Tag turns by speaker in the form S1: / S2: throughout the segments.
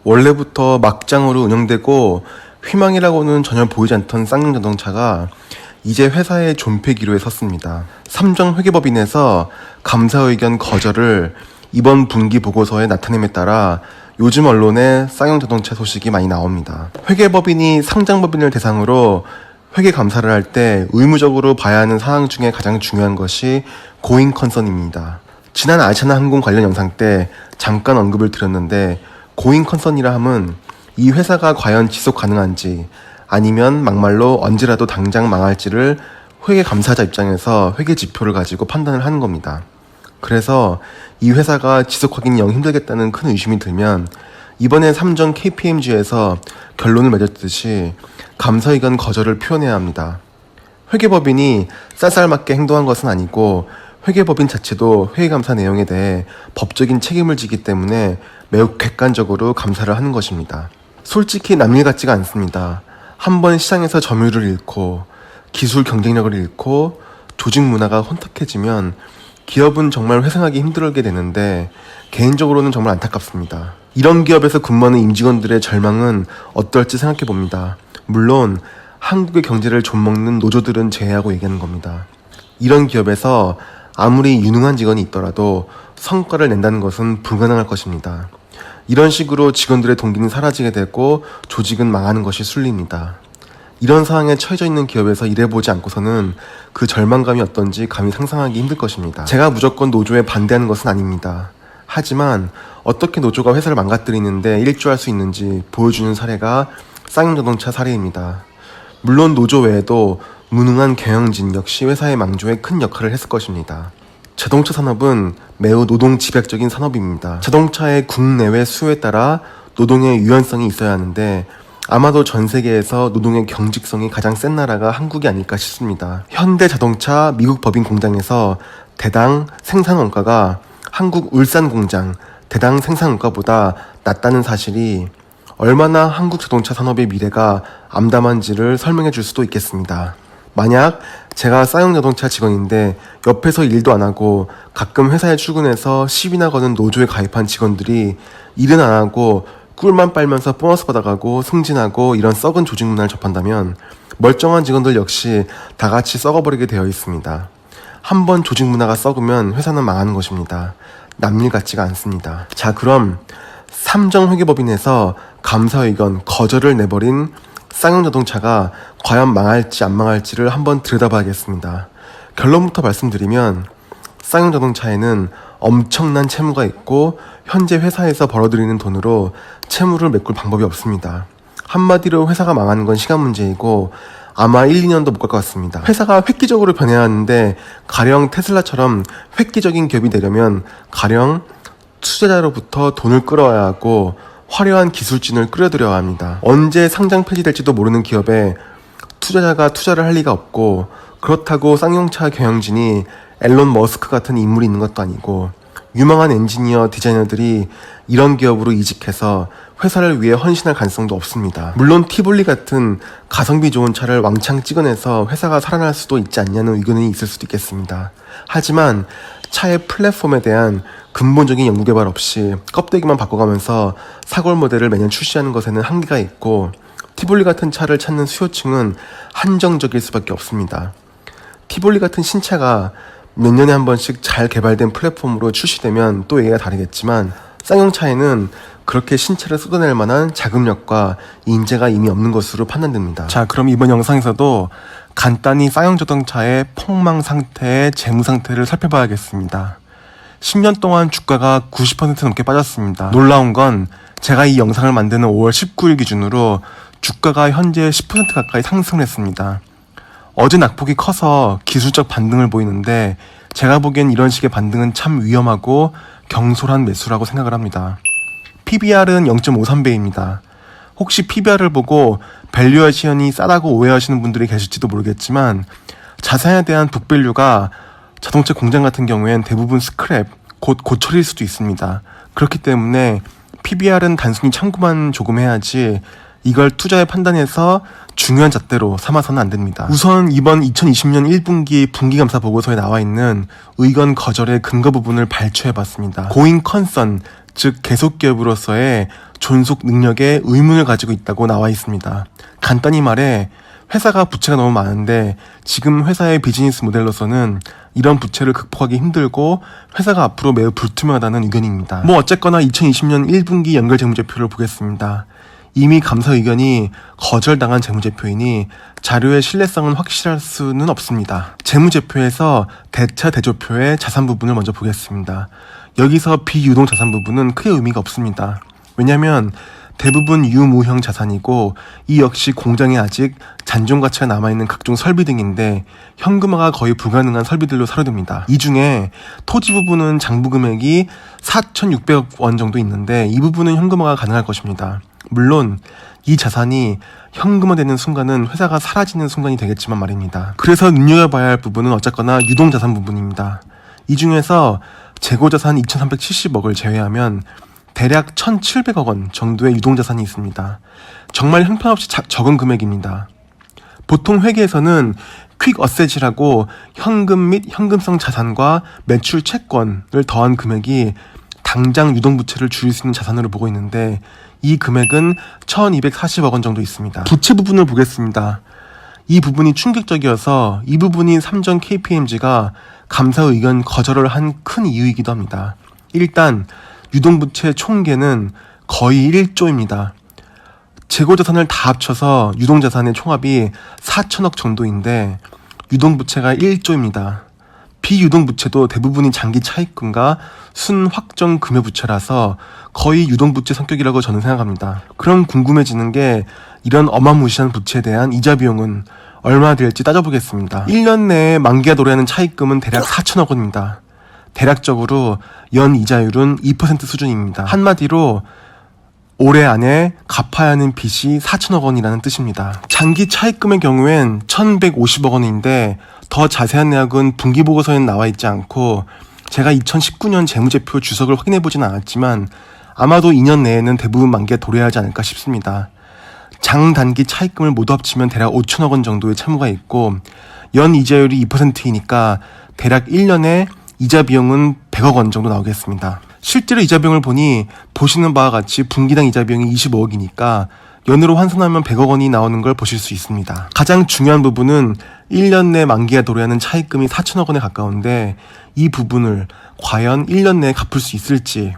S1: 원래부터 막장으로 운영되고 희망이라고는 전혀 보이지 않던 쌍용자동차가 이제 회사의 존폐 기로에 섰습니다. 삼정회계법인에서 감사 의견 거절을 이번 분기 보고서에 나타냄에 따라 요즘 언론에 쌍용자동차 소식이 많이 나옵니다. 회계법인이 상장법인을 대상으로 회계 감사를 할 때 의무적으로 봐야 하는 사항 중에 가장 중요한 것이 고잉 컨선입니다. 지난 아시아나 항공 관련 영상 때 잠깐 언급을 드렸는데, 고잉 컨선이라 함은 이 회사가 과연 지속 가능한지 아니면 막말로 언제라도 당장 망할지를 회계 감사자 입장에서 회계 지표를 가지고 판단을 하는 겁니다. 그래서 이 회사가 지속하기는 영 힘들겠다는 큰 의심이 들면 이번에 삼정 KPMG에서 결론을 맺었듯이 감사 의견 거절을 표현해야 합니다. 회계법인이 쌀쌀맞게 행동한 것은 아니고 회계법인 자체도 회계감사 내용에 대해 법적인 책임을 지기 때문에 매우 객관적으로 감사를 하는 것입니다. 솔직히 남일 같지가 않습니다. 한번 시장에서 점유율을 잃고 기술 경쟁력을 잃고 조직 문화가 혼탁해지면 기업은 정말 회생하기 힘들게 되는데, 개인적으로는 정말 안타깝습니다. 이런 기업에서 근무하는 임직원들의 절망은 어떨지 생각해 봅니다. 물론 한국의 경제를 좀먹는 노조들은 제외하고 얘기하는 겁니다. 이런 기업에서 아무리 유능한 직원이 있더라도 성과를 낸다는 것은 불가능할 것입니다. 이런 식으로 직원들의 동기는 사라지게 되고 조직은 망하는 것이 순리입니다. 이런 상황에 처해져 있는 기업에서 일해보지 않고서는 그 절망감이 어떤지 감히 상상하기 힘들 것입니다. 제가 무조건 노조에 반대하는 것은 아닙니다. 하지만 어떻게 노조가 회사를 망가뜨리는데 일조할 수 있는지 보여주는 사례가 쌍용자동차 사례입니다. 물론 노조 외에도 무능한 경영진 역시 회사의 망조에 큰 역할을 했을 것입니다. 자동차 산업은 매우 노동 집약적인 산업입니다. 자동차의 국내외 수요에 따라 노동의 유연성이 있어야 하는데, 아마도 전 세계에서 노동의 경직성이 가장 센 나라가 한국이 아닐까 싶습니다. 현대자동차 미국 법인 공장에서 대당 생산 원가가 한국 울산 공장 대당 생산 원가보다 낮다는 사실이 얼마나 한국 자동차 산업의 미래가 암담한지를 설명해 줄 수도 있겠습니다. 만약 제가 쌍용자동차 직원인데 옆에서 일도 안 하고 가끔 회사에 출근해서 시비나 거는 노조에 가입한 직원들이 일은 안 하고 꿀만 빨면서 보너스 받아가고 승진하고 이런 썩은 조직 문화를 접한다면 멀쩡한 직원들 역시 다 같이 썩어버리게 되어 있습니다. 한번 조직 문화가 썩으면 회사는 망하는 것입니다. 남일 같지가 않습니다. 자, 그럼 삼정회계법인에서 감사 의견 거절을 내버린 쌍용자동차가 과연 망할지 안 망할지를 한번 들여다봐야겠습니다. 결론부터 말씀드리면 쌍용자동차에는 엄청난 채무가 있고 현재 회사에서 벌어들이는 돈으로 채무를 메꿀 방법이 없습니다. 한마디로 회사가 망하는 건 시간 문제이고 아마 1, 2년도 못 갈 것 같습니다. 회사가 획기적으로 변해야 하는데, 가령 테슬라처럼 획기적인 기업이 되려면 가령 투자자로부터 돈을 끌어와야 하고 화려한 기술진을 끌어들여야 합니다. 언제 상장 폐지될지도 모르는 기업에 투자자가 투자를 할 리가 없고, 그렇다고 쌍용차 경영진이 앨런 머스크 같은 인물이 있는 것도 아니고, 유망한 엔지니어, 디자이너들이 이런 기업으로 이직해서 회사를 위해 헌신할 가능성도 없습니다. 물론 티볼리 같은 가성비 좋은 차를 왕창 찍어내서 회사가 살아날 수도 있지 않냐는 의견이 있을 수도 있겠습니다. 하지만 차의 플랫폼에 대한 근본적인 연구개발 없이 껍데기만 바꿔가면서 사골 모델을 매년 출시하는 것에는 한계가 있고, 티볼리 같은 차를 찾는 수요층은 한정적일 수밖에 없습니다. 티볼리 같은 신차가 몇 년에 한 번씩 잘 개발된 플랫폼으로 출시되면 또 얘기가 다르겠지만, 쌍용차에는 그렇게 신차를 쏟아낼 만한 자금력과 인재가 이미 없는 것으로 판단됩니다. 자, 그럼 이번 영상에서도 간단히 쌍용자동차의 폭망 상태의 재무 상태를 살펴봐야겠습니다. 10년 동안 주가가 90% 넘게 빠졌습니다. 놀라운 건 제가 이 영상을 만드는 5월 19일 기준으로 주가가 현재 10% 가까이 상승을 했습니다. 어제 낙폭이 커서 기술적 반등을 보이는데, 제가 보기엔 이런 식의 반등은 참 위험하고 경솔한 매수라고 생각을 합니다. PBR은 0.53배입니다. 혹시 PBR을 보고 밸류에이션이 싸다고 오해하시는 분들이 계실지도 모르겠지만, 자산에 대한 북밸류가 자동차 공장 같은 경우엔 대부분 스크랩, 곧 고철일 수도 있습니다. 그렇기 때문에 PBR은 단순히 참고만 조금 해야지 이걸 투자의 판단에서 중요한 잣대로 삼아서는 안 됩니다. 우선 이번 2020년 1분기 분기감사 보고서에 나와 있는 의견 거절의 근거 부분을 발췌해봤습니다. 고잉 컨선, 즉 계속기업으로서의 존속 능력에 의문을 가지고 있다고 나와 있습니다. 간단히 말해 회사가 부채가 너무 많은데 지금 회사의 비즈니스 모델로서는 이런 부채를 극복하기 힘들고 회사가 앞으로 매우 불투명하다는 의견입니다. 어쨌거나 2020년 1분기 연결 재무제표를 보겠습니다. 이미 감사 의견이 거절당한 재무제표이니 자료의 신뢰성은 확실할 수는 없습니다. 재무제표에서 대차 대조표의 자산 부분을 먼저 보겠습니다. 여기서 비유동 자산 부분은 크게 의미가 없습니다. 왜냐하면 대부분 유무형 자산이고 이 역시 공장에 아직 잔존 가치가 남아있는 각종 설비 등인데 현금화가 거의 불가능한 설비들로 사료됩니다. 이 중에 토지 부분은 장부 금액이 4,600억 원 정도 있는데 이 부분은 현금화가 가능할 것입니다. 물론 이 자산이 현금화되는 순간은 회사가 사라지는 순간이 되겠지만 말입니다. 그래서 눈여겨봐야 할 부분은 어쨌거나 유동자산 부분입니다. 이 중에서 재고자산 2,370억을 제외하면 대략 1,700억 원 정도의 유동자산이 있습니다. 정말 형편없이 적은 금액입니다. 보통 회계에서는 퀵 어셋이라고 현금 및 현금성 자산과 매출 채권을 더한 금액이 당장 유동부채를 줄일 수 있는 자산으로 보고 있는데 이 금액은 1,240억 원 정도 있습니다. 부채 부분을 보겠습니다. 이 부분이 충격적이어서 이 부분이 삼전 KPMG가 감사 의견 거절을 한 큰 이유이기도 합니다. 일단 유동부채 총계는 거의 1조입니다. 재고자산을 다 합쳐서 유동자산의 총합이 4천억 정도인데 유동부채가 1조입니다. 비유동부채도 대부분이 장기 차입금과 순확정 금융부채라서 거의 유동부채 성격이라고 저는 생각합니다. 그럼 궁금해지는 게 이런 어마무시한 부채에 대한 이자 비용은 얼마나 될지 따져보겠습니다. 1년 내에 만기가 도래하는 차입금은 대략 4천억 원입니다. 대략적으로 연 이자율은 2% 수준입니다. 한마디로 올해 안에 갚아야 하는 빚이 4천억 원이라는 뜻입니다. 장기 차입금의 경우엔 1,150억 원인데 더 자세한 내역은 분기보고서에는 나와 있지 않고 제가 2019년 재무제표 주석을 확인해보진 않았지만 아마도 2년 내에는 대부분 만기가 도래하지 않을까 싶습니다. 장단기 차입금을 모두 합치면 대략 5천억 원 정도의 채무가 있고 연 이자율이 2%이니까 대략 1년에 이자 비용은 100억 원 정도 나오겠습니다. 실제로 이자 비용을 보니 보시는 바와 같이 분기당 이자 비용이 25억이니까 연으로 환산하면 100억 원이 나오는 걸 보실 수 있습니다. 가장 중요한 부분은 1년 내 만기가 도래하는 차입금이 4천억 원에 가까운데 이 부분을 과연 1년 내에 갚을 수 있을지,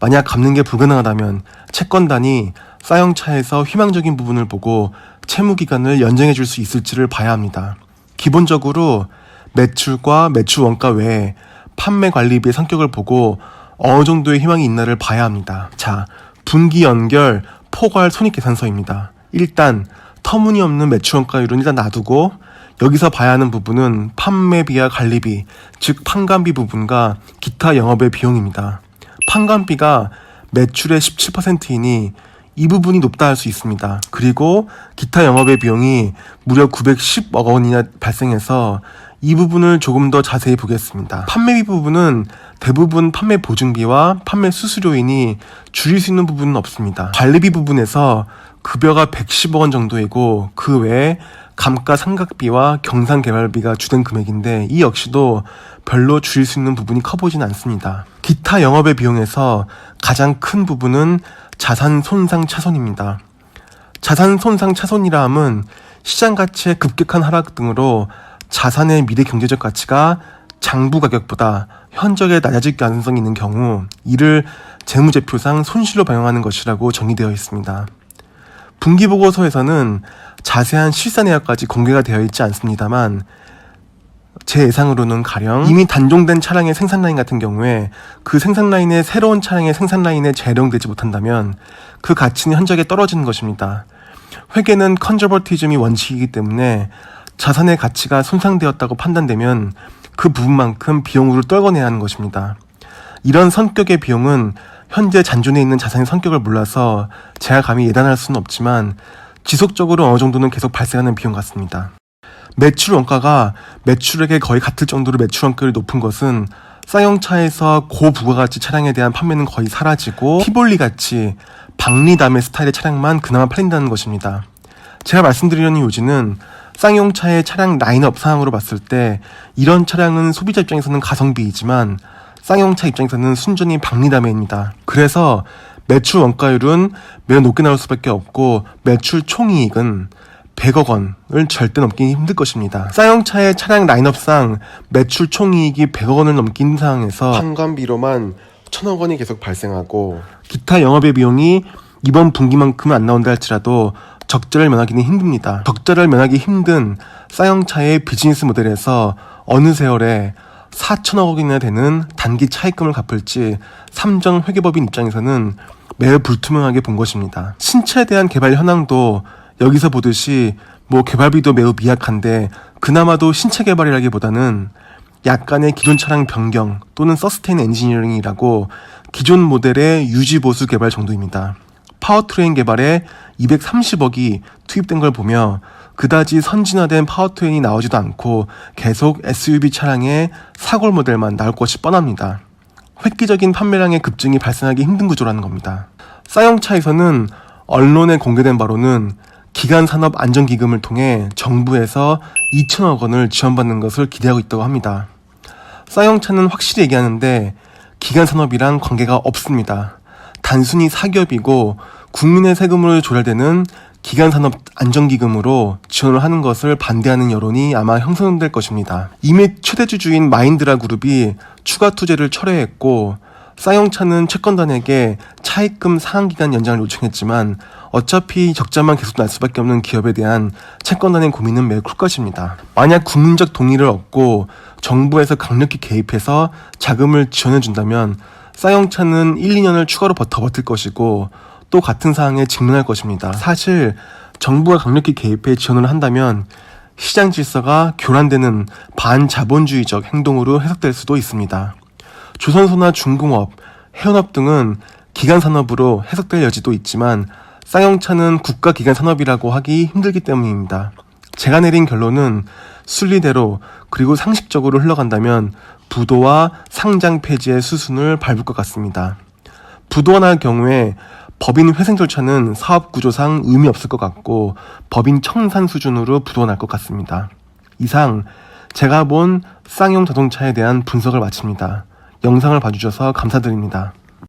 S1: 만약 갚는 게 불가능하다면 채권단이 사용차에서 희망적인 부분을 보고 채무 기간을 연장해 줄 수 있을지를 봐야 합니다. 기본적으로 매출과 매출 원가 외에 판매 관리비의 성격을 보고 어느 정도의 희망이 있나를 봐야 합니다. 자, 분기 연결 포괄 손익계산서입니다. 일단 터무니없는 매출 원가율은 일단 놔두고 여기서 봐야 하는 부분은 판매비와 관리비, 즉 판관비 부분과 기타 영업의 비용입니다. 판관비가 매출의 17%이니 이 부분이 높다 할 수 있습니다. 그리고 기타 영업의 비용이 무려 910억 원이나 발생해서 이 부분을 조금 더 자세히 보겠습니다. 판매비 부분은 대부분 판매 보증비와 판매 수수료이니 줄일 수 있는 부분은 없습니다. 관리비 부분에서 급여가 110억 원 정도이고 그 외에 감가상각비와 경상개발비가 주된 금액인데 이 역시도 별로 줄일 수 있는 부분이 커 보진 않습니다. 기타 영업의 비용에서 가장 큰 부분은 자산 손상 차손입니다. 자산 손상 차손이라 함은 시장 가치의 급격한 하락 등으로 자산의 미래 경제적 가치가 장부 가격보다 현저하게 낮아질 가능성이 있는 경우 이를 재무제표상 손실로 반영하는 것이라고 정의되어 있습니다. 분기보고서에서는 자세한 실사 내역까지 공개가 되어 있지 않습니다만 제 예상으로는 가령 이미 단종된 차량의 생산 라인 같은 경우에 그 생산 라인에 새로운 차량의 생산 라인에 재활용되지 못한다면 그 가치는 현저하게 떨어지는 것입니다. 회계는 컨저버티즘이 원칙이기 때문에 자산의 가치가 손상되었다고 판단되면 그 부분만큼 비용으로 떨궈내야 하는 것입니다. 이런 성격의 비용은 현재 잔존해 있는 자산의 성격을 몰라서 제가 감히 예단할 수는 없지만 지속적으로 어느 정도는 계속 발생하는 비용 같습니다. 매출 원가가 매출액에 거의 같을 정도로 매출 원가율이 높은 것은 쌍용차에서 고부가가치 차량에 대한 판매는 거의 사라지고 티볼리 같이 박리담의 스타일의 차량만 그나마 팔린다는 것입니다. 제가 말씀드리려는 요지는 쌍용차의 차량 라인업 상황으로 봤을 때 이런 차량은 소비자 입장에서는 가성비이지만 쌍용차 입장에서는 순전히 박리담회입니다. 그래서 매출 원가율은 매우 높게 나올 수밖에 없고 매출 총이익은 100억 원을 절대 넘기 힘들 것입니다. 쌍용차의 차량 라인업상 매출 총이익이 100억 원을 넘기 힘든 상황에서 판관비로만 1000억 원이 계속 발생하고 기타 영업의 비용이 이번 분기만큼은 안 나온다 할지라도 적자를 면하기는 힘듭니다. 적자를 면하기 힘든 쌍용차의 비즈니스 모델에서 어느 세월에 4천억 원이나 되는 단기 차입금을 갚을지 삼정회계법인 입장에서는 매우 불투명하게 본 것입니다. 신차에 대한 개발 현황도 여기서 보듯이 개발비도 매우 미약한데 그나마도 신차 개발이라기보다는 약간의 기존 차량 변경 또는 서스테인 엔지니어링이라고 기존 모델의 유지 보수 개발 정도입니다. 파워트레인 개발에 230억이 투입된 걸 보며 그다지 선진화된 파워트레인이 나오지도 않고 계속 SUV 차량의 사골 모델만 나올 것이 뻔합니다. 획기적인 판매량의 급증이 발생하기 힘든 구조라는 겁니다. 쌍용차에서는 언론에 공개된 바로는 기간산업안전기금을 통해 정부에서 2천억 원을 지원받는 것을 기대하고 있다고 합니다. 쌍용차는 확실히 얘기하는데 기간산업이랑 관계가 없습니다. 단순히 사기업이고 국민의 세금으로 조달되는 기간산업안전기금으로 지원을 하는 것을 반대하는 여론이 아마 형성될 것입니다. 이미 최대주주인 마인드라 그룹이 추가 투자를 철회했고 쌍용차는 채권단에게 차입금 상한기간 연장을 요청했지만 어차피 적자만 계속 날 수밖에 없는 기업에 대한 채권단의 고민은 매우 클 것입니다. 만약 국민적 동의를 얻고 정부에서 강력히 개입해서 자금을 지원해준다면 쌍용차는 1, 2년을 추가로 더 버틸 것이고 또 같은 사항에 직면할 것입니다. 사실 정부가 강력히 개입해 지원을 한다면 시장 질서가 교란되는 반자본주의적 행동으로 해석될 수도 있습니다. 조선소나 중공업, 해운업 등은 기간산업으로 해석될 여지도 있지만 쌍용차는 국가기간산업이라고 하기 힘들기 때문입니다. 제가 내린 결론은 순리대로 그리고 상식적으로 흘러간다면 부도와 상장 폐지의 수순을 밟을 것 같습니다. 부도가 날 경우에 법인 회생 절차는 사업 구조상 의미 없을 것 같고 법인 청산 수준으로 부도가 날 것 같습니다. 이상 제가 본 쌍용 자동차에 대한 분석을 마칩니다. 영상을 봐주셔서 감사드립니다.